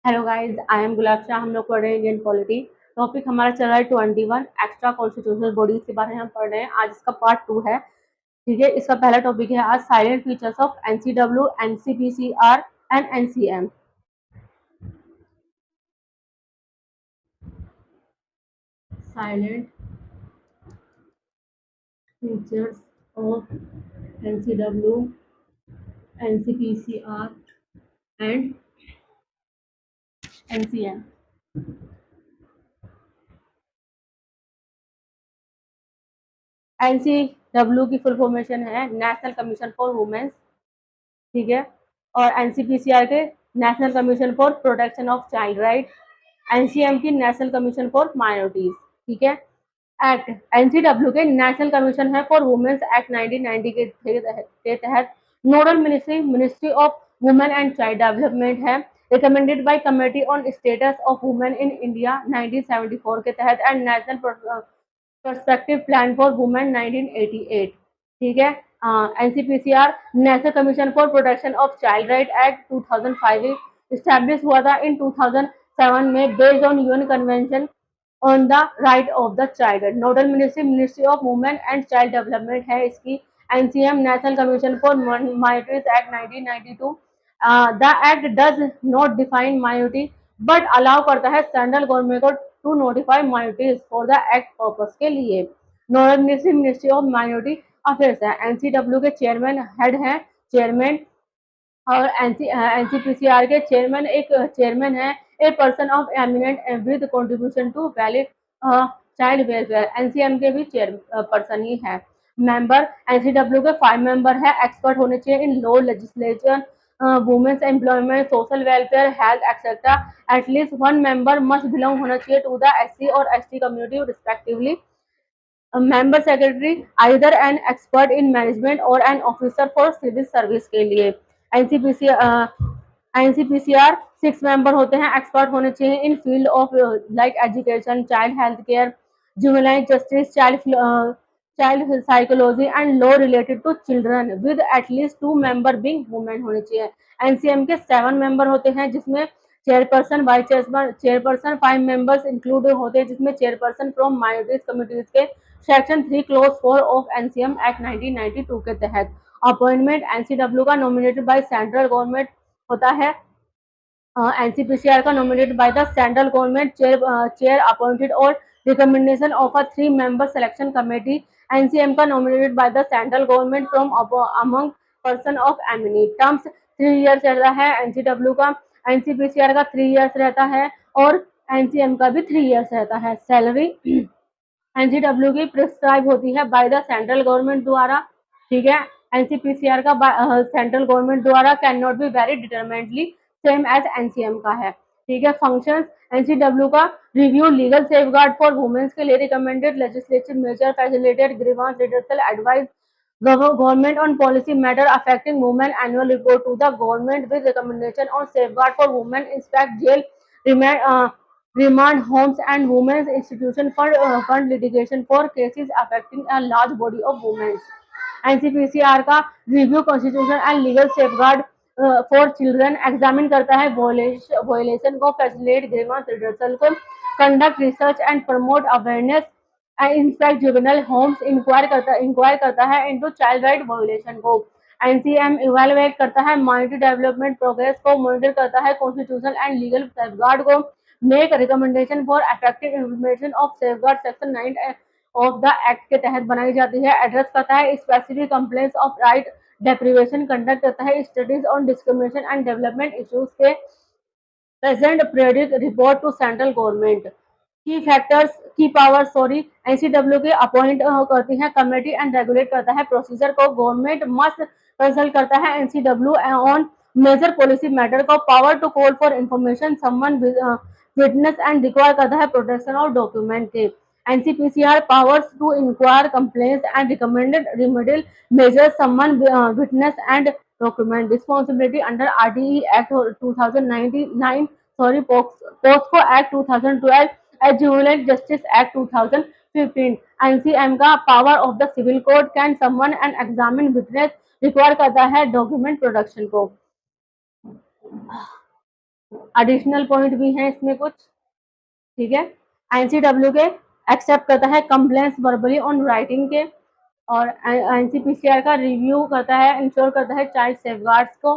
Hello guys, I am गुलाब शाह। हम लोग पढ़ रहे हैं इंडियन पॉलिटी। टॉपिक हमारा चल रहा है 21 एक्स्ट्रा कॉन्स्टिट्यूशनल बॉडीज के बारे में हम पढ़ रहे हैं। आज इसका पार्ट 2 है। ठीक है, इसका पहला टॉपिक है आज salient features of NCW, NCPCR and NCM. Salient features of NCW, NCPCR and NCM. NCW की फुल फॉर्मेशन है नेशनल कमीशन फॉर वुमेन्स। ठीक है, और एनसीपीसीआर के national commission for protection of child right, NCM की national commission for minorities. ठीक है, act NCW के नेशनल कमीशन है फॉर वुमेन्स एक्ट 1990 के तहत nodal ministry ministry of women and child development है। Recommended bye committee on status of women in India 1974 के तहत and national perspective plan for women 1988। ठीक है, NCPCR national commission for protection of child right act 2005 establish हुआ था इन 2007 में based on UN convention on the right of the child. Nodal ministry ministry of women and child development है इसकी। NCM national commission for minorities act 1992। The act does not define minority but allow करता है central government को to notify minorities for the act purpose के लिए। Nodal ministry ministry of minority affairs है। NCW के chairman head हैं chairman, और NCPCR के चेयरमैन एक चेयरमैन है a person of eminent with contribution to valid child welfare. NCM के भी चेयर पर्सन ही है। मेंबर एनसीडब्ल्यू के 5 मेंबर है। एक्सपर्ट होने चाहिए in law, legislation, womens employment, social welfare, health etcetera. At least 1 member must belong होना चाहिए टू द एससी और ST community respectively. Member secretary either an expert in management और an officer for civil service के लिए। NCPC NCPCR 6 member होते हैं। Expert होने चाहिए in field of like education, child health care, juvenile justice, child psychology and law related to children with at least 2 member being women होने चाहिए। NCM के 7 member होते हैं जिसमें chairperson, vice chairperson 5 members include होते हैं जिसमें चेयरपर्सन फ्रॉम माइनॉरिटीज कम्युनिटीज के section 3 clause 4 of NCM act 1992 के तहत। अपॉइंटमेंट एनसीडब्ल्यू का नॉमिनेटेड बाय सेंट्रल गवर्नमेंट होता है। एनसीपीसीआर का nominated by the central government chair appointed और recommendation of a 3 member selection committee. NCM का nominated by the central government from among person of eminent terms. 3 years रहता है NCW का, NCPCR का 3 years रहता है और एनसीएम का भी 3 इयर्स रहता है। सैलरी एनसीडब्ल्यू की प्रिस्क्राइब होती है बाय द सेंट्रल गवर्नमेंट द्वारा। ठीक है, एनसीपीसीआर का सेंट्रल गवर्नमेंट द्वारा can not be very determinately same as NCM का है। ठीक है, फंक्शंस एनसीडब्ल्यू का review legal safeguard for womens के लिए recommended legislative measure, facilitate grievance redressal, advise government on policy matter affecting women, annual report to the government with recommendation on safeguard for women, inspect jail, remand homes and women's institution for fund litigation for cases affecting a large body of women। NCPCR का review constitution and legal safeguard for children examine करता है violation को, facilitate grievance redressal को, conduct research and promote awareness, inspect juvenile homes, inquire करता है into child right violation को। NCM evaluate करता है माइनॉरिटी डेवलपमेंट प्रोग्रेस को, मॉनिटर करता है कॉन्स्टिट्यूशनल एंड लीगल सेफगार्ड को, make recommendation for effective implementation of safeguard section 9 of the act के तहत बनाई जाती है। एड्रेस करता है specific complaints of right deprivation, conduct करता है studies on discrimination and development issues के present periodic report to central government. की फैक्टर्स की पावर सॉरी एनसीडब्ल्यू के अपॉइंट करती है कमेटी एंड रेगुलेट करता है प्रोसीजर को। गवर्नमेंट मस्ट कंसल्ट करता है NCW on major policy matter को। Power to call for information, summon witness and require करता है प्रोटेक्शन ऑफ डॉक्यूमेंट के। NCPCR powers to inquire complaints and recommended remedial measure, summon witness and document. Responsibility under RTE act 2099 sorry POCSO act 2012 as juvenile justice act 2015। NCM का power of the civil code can summon and examine witness, require करता है document production को। Additional point भी हैं इसमें कुछ, ठीक है। एनसीडब्ल्यू के एक्सेप्ट करता है कंप्लेंट्स वर्बली ऑन राइटिंग के, और एनसीपीसीआर का रिव्यू करता है, इंश्योर करता है चाइल्ड सेफगार्ड्स को।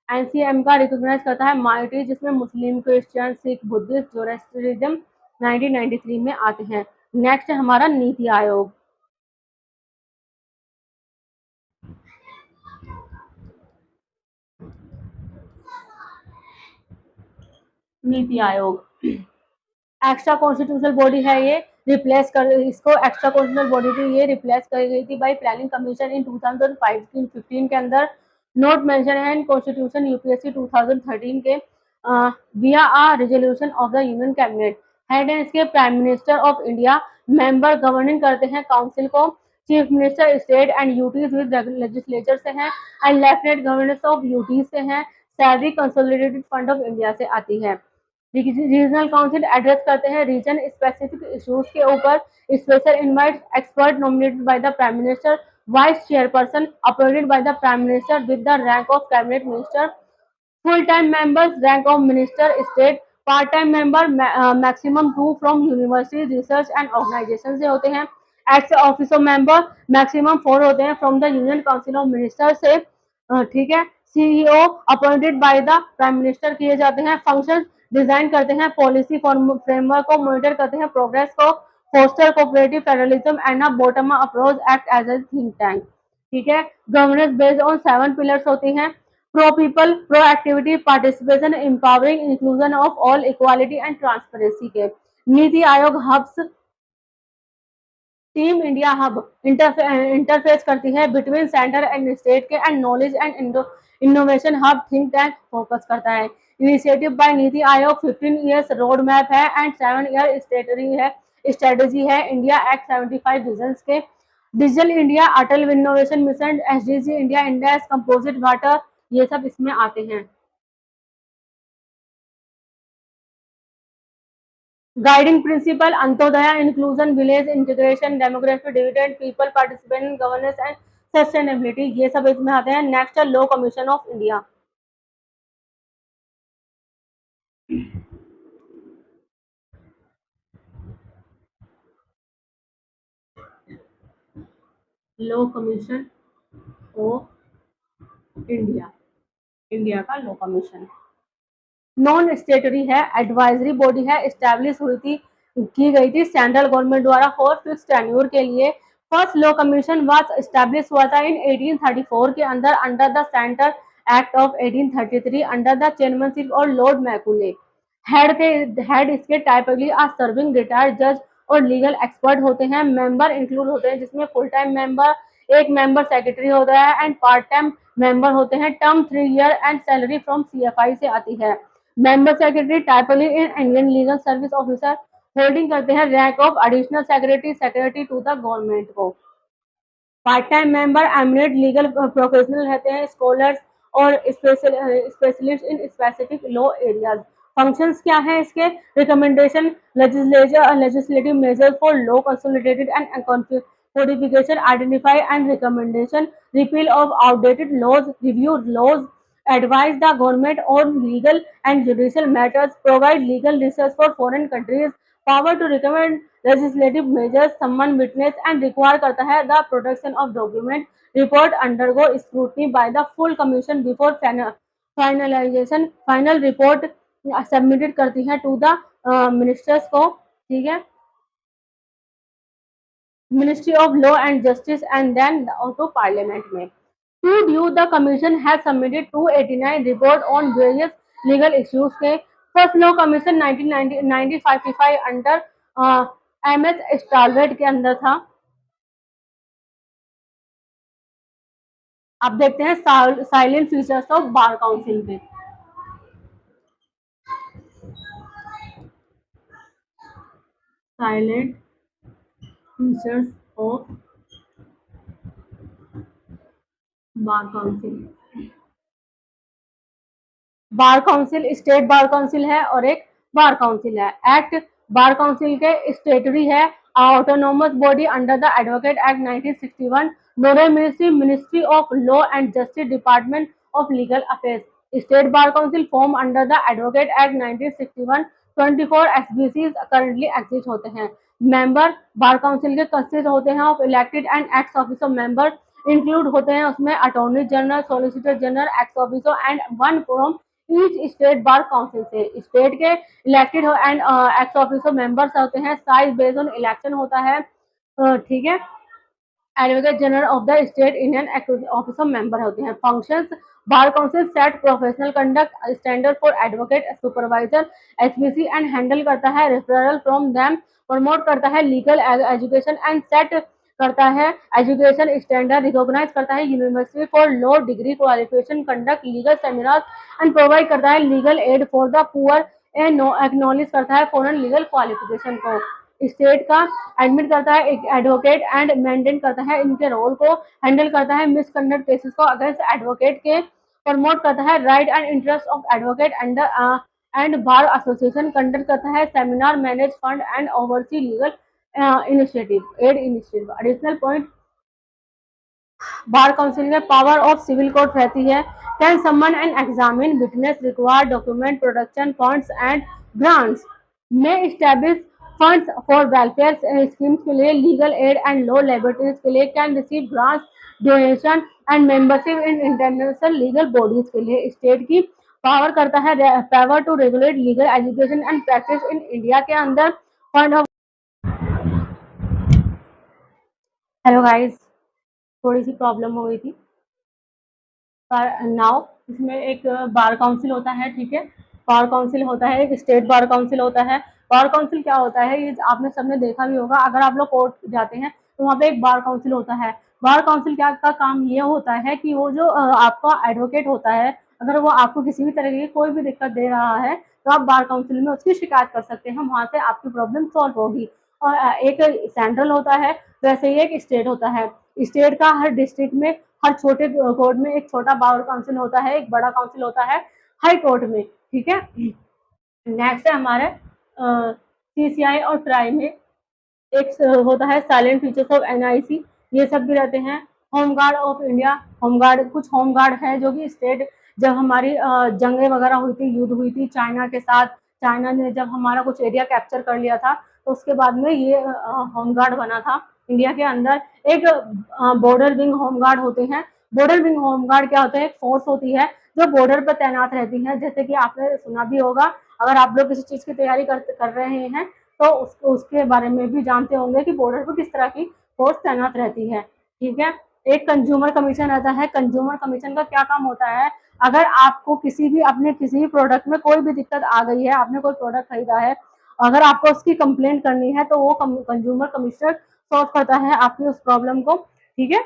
एनसीएम का रिकॉग्नाइज करता है माइनॉरिटी जिसमें मुस्लिम, क्रिश्चियन, सिख, बुद्धिस्ट, जोरेस्ट्रिज्म 1993 में आते हैं। नेक्स्ट है हमारा NITI Aayog. NITI Aayog extra constitutional body है ये, रिप्लेस कर इसको एक्स्ट्रा कॉन्स्टिट्यूशनल बॉडी थी ये, रिप्लेस कर गई थी बाय प्लानिंग कमीशन इन 2015 के अंदर। नोट मेंशन है इन कॉन्स्टिट्यूशन यूपीएससी 2013 के via a resolution of the union cabinet. Head है इसके prime minister of India, member governing करते हैं काउंसिल को, chief minister state and UTs with legislature से हैं, and lieutenant governors of UTs से हैं, salary consolidated fund of India से आती है। रीजनल काउंसिल एड्रेस करते हैं रीजन स्पेसिफिक इश्यूज के ऊपर, special invite expert nominated by the prime minister, vice chairperson appointed by the prime minister with the rank of cabinet minister, full time members rank of minister state, part time member maximum 2 from university research and organisation से होते हैं। Ex office of member maximum 4 होते हैं from the union council of minister से, ठीक है। CEO appointed by the prime minister किए जाते हैं। फंक्शन डिजाइन करते हैं, पॉलिसी फ्रेमवर्क को मॉनिटर करते हैं, प्रोग्रेस को, foster cooperative federalism and a bottom up approach, act as a think tank, ठीक है। गवर्नेंस बेस्ड ऑन 7 पिलर्स होती हैं, pro people, pro activity, participation, empowering, inclusion of all, equality and transparency के। NITI Aayog hubs, team India hub interface करती है between centre and state के, and knowledge and innovation hub think tank focus करता है। Initiative by NITI Aayog 15 years road map है and 7 year strategy है India act 75 vision के। Digital India, Atal innovation mission, SDG India index, composite water, ये सब इसमें आते हैं। Guiding principle Antyodaya inclusion, village integration, demography dividend, people participation, governance and sustainability, ये सब इसमें आते हैं। नेक्स्ट है law commission of India. Law commission of India, India का लॉ कमीशन नॉन स्टेटरी है, एडवाइजरी बॉडी है, एस्टैब्लिश हुई थी, की गई थी सेंट्रल गवर्नमेंट द्वारा फॉर फिक्स टेन्योर के लिए। First law commission was establish हुआ था इन 1834 के अंदर under the centre act of 1833 under the chairmanship और लॉर्ड मैकुले। हेड इसके टाइपली आ सर्विंग रिटायर्ड जज और लीगल एक्सपर्ट होते हैं। मेंबर इंक्लूड होते हैं जिसमें फुल टाइम मेंबर, एक मेंबर सेक्रेटरी होता है, एंड पार्ट टाइम मेंबर होते हैं। Term 3 year and salary from CFI से आती है। Member secretary typically in Indian legal service officer, holding करते हैं rank of additional secretary to the government को। Part time member eminent legal professional रहते हैं, स्कॉलर्स और specialist in specific law areas. Functions क्या है इसके? Recommendation, legislative measures for law consolidated and codification, identify and recommendation, repeal of outdated laws, review laws, advise the government on legal and judicial matters, provide legal research for foreign countries, power to recommend legislative measures, summon witness and require करता है the production of document, report undergo scrutiny by the full commission before finalization, final report submitted करती है to the ministers को, ठीक है, ministry of law and justice and then to parliament में। To due the commission has submitted 289 report on various legal issues के। First law commission 1955 under MS Setalvad के अंदर था। अब देखते हैं silent features of bar council के। Silent features of bar council. Bar council state bar council है और एक बार काउंसिल है। एक्ट बार काउंसिल के स्टेटरी है, autonomous body under the advocate act 1961, nodal ministry, ministry of law and justice, department of legal affairs. State Bar Council formed under the Advocate Act 1961. 24 SBCs currently exist होते हैं। Member बार council के consist होते हैं of elected and x officer member, include होते हैं उसमें attorney general, solicitor general, x officer and one from each state bar council से। State के elected and x officer members होते हैं, साइज बेस्ड ऑन इलेक्शन होता है, ठीक है। Advocate general of the state Indian officer member होते हैं। Functions bar council set professional conduct standard for advocate supervisor HPC and handle करता है रेफरल फ्रॉम देम, प्रमोट करता है लीगल एजुकेशन एंड सेट करता है एजुकेशन स्टैंडर्ड, रिकॉग्नाइज करता है university for law degree qualification, conduct legal seminar and provide करता है legal aid for the poor and acknowledge करता है फॉरेन लीगल क्वालिफिकेशन को। स्टेट का एडमिट करता है एक एडवोकेट एंड मेंटेन करता है इनके रोल को, हैंडल करता है मिसकंडक्ट केसेस को अगेंस्ट एडवोकेट के, प्रमोट करता है right and interest of advocate and bar association, conduct करता है seminar, manage fund and oversee legal initiative aid initiative. Additional point, bar council में पावर ऑफ सिविल कोर्ट रहती है। Can summon and examine witness, require document production, funds and grants, में establish funds for welfare schemes के लिए, legal aid and law liabilities के लिए, can receive grants, donation and membership in international legal bodies के लिए। State की power करता है power to regulate legal education and practice in India के अंदर। फंड ऑफ, हेलो गाइस, थोड़ी सी प्रॉब्लम हो गई थी। पर नाउ इसमें एक बार काउंसिल होता है, ठीक है। बार काउंसिल होता है, एक स्टेट बार काउंसिल होता है। बार काउंसिल क्या होता है ये आपने सबने देखा भी होगा, अगर आप लोग कोर्ट जाते हैं तो वहाँ पे एक बार काउंसिल होता है। बार काउंसिल क्या का काम ये होता है कि वो जो आपका एडवोकेट होता है, अगर वो आपको किसी भी तरह की कोई भी दिक्कत दे रहा है तो आप बार काउंसिल में उसकी शिकायत कर सकते हैं, वहाँ से आपकी प्रॉब्लम सॉल्व होगी। और एक सेंट्रल होता है, वैसे ही एक स्टेट होता है। स्टेट का हर डिस्ट्रिक्ट में, हर छोटे कोर्ट में एक छोटा बार काउंसिल होता है, एक बड़ा काउंसिल होता है हाई कोर्ट में, ठीक है। नेक्स्ट है हमारे सीसीआई और ट्राई में एक होता है साइलेंट फीचर्स ऑफ एनआईसी, ये सब भी रहते हैं। Home guard of India, home guard, कुछ होम गार्ड है जो कि स्टेट, जब हमारी जंगें वगैरह हुई थी, युद्ध हुई थी चाइना के साथ, चाइना ने जब हमारा कुछ एरिया कैप्चर कर लिया था तो उसके बाद में ये होम गार्ड बना था इंडिया के अंदर। एक बॉर्डर विंग होम गार्ड होते हैं। बॉर्डर विंग होम गार्ड क्या होते हैं, एक फोर्स होती है जो बॉर्डर पर तैनात रहती है। जैसे कि आपने सुना भी होगा, अगर आप लोग किसी चीज की तैयारी कर रहे हैं तो उसके बारे में भी जानते होंगे कि बॉर्डर पर किस तरह की फोर्स तैनात रहती है, ठीक है। एक कंज्यूमर कमीशन रहता है। कंज्यूमर कमीशन का क्या काम होता है, अगर आपको किसी भी अपने किसी भी प्रोडक्ट में कोई भी दिक्कत आ गई है, आपने कोई प्रोडक्ट खरीदा है, अगर आपको उसकी कंप्लेंट करनी है तो वो कंज्यूमर कमीशनर सॉल्व करता है आपकी उस प्रॉब्लम को, ठीक है।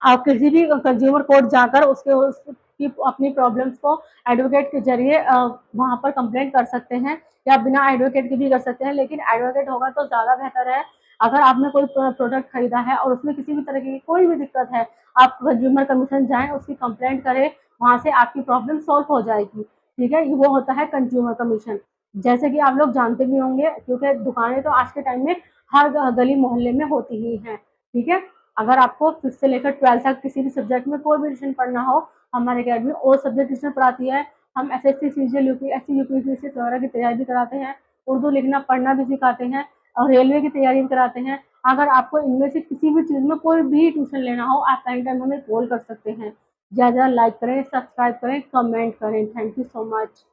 आप किसी भी कंज्यूमर कोर्ट जाकर उसकी अपनी प्रॉब्लम्स को एडवोकेट के जरिए वहाँ पर कंप्लेंट कर सकते हैं, या बिना एडवोकेट के भी कर सकते हैं, लेकिन एडवोकेट होगा तो ज़्यादा बेहतर है। अगर आपने कोई प्रोडक्ट खरीदा है और उसमें किसी भी तरह की कोई भी दिक्कत है, आप कंज्यूमर कमीशन जाएँ, उसकी कंप्लेंट करें, वहाँ से आपकी प्रॉब्लम सॉल्व हो जाएगी, ठीक है। वो होता है कंज्यूमर कमीशन। जैसे कि आप लोग जानते भी होंगे, क्योंकि दुकानें तो आज के टाइम में हर गली मोहल्ले में होती ही हैं, ठीक है। अगर आपको 5th से लेकर 12th तक किसी भी सब्जेक्ट में कोई भी ट्यूशन पढ़ना हो, हमारे अकेडमी ऑल सब्जेक्ट ट्यूशन पढ़ाती है। हम एसएससी, सीजीएल, यूपीएससी, यूपीपीएससी वगैरह की तैयारी भी कराते हैं, उर्दू लिखना पढ़ना भी सिखाते हैं और रेलवे की तैयारी भी कराते हैं। अगर आपको इनमें से किसी भी चीज़ में कोई भी ट्यूशन लेना हो, आप टाइम टाइम हमें कॉल कर सकते हैं। ज़्यादा लाइक करें, सब्सक्राइब करें, कमेंट करें। Thank you so much.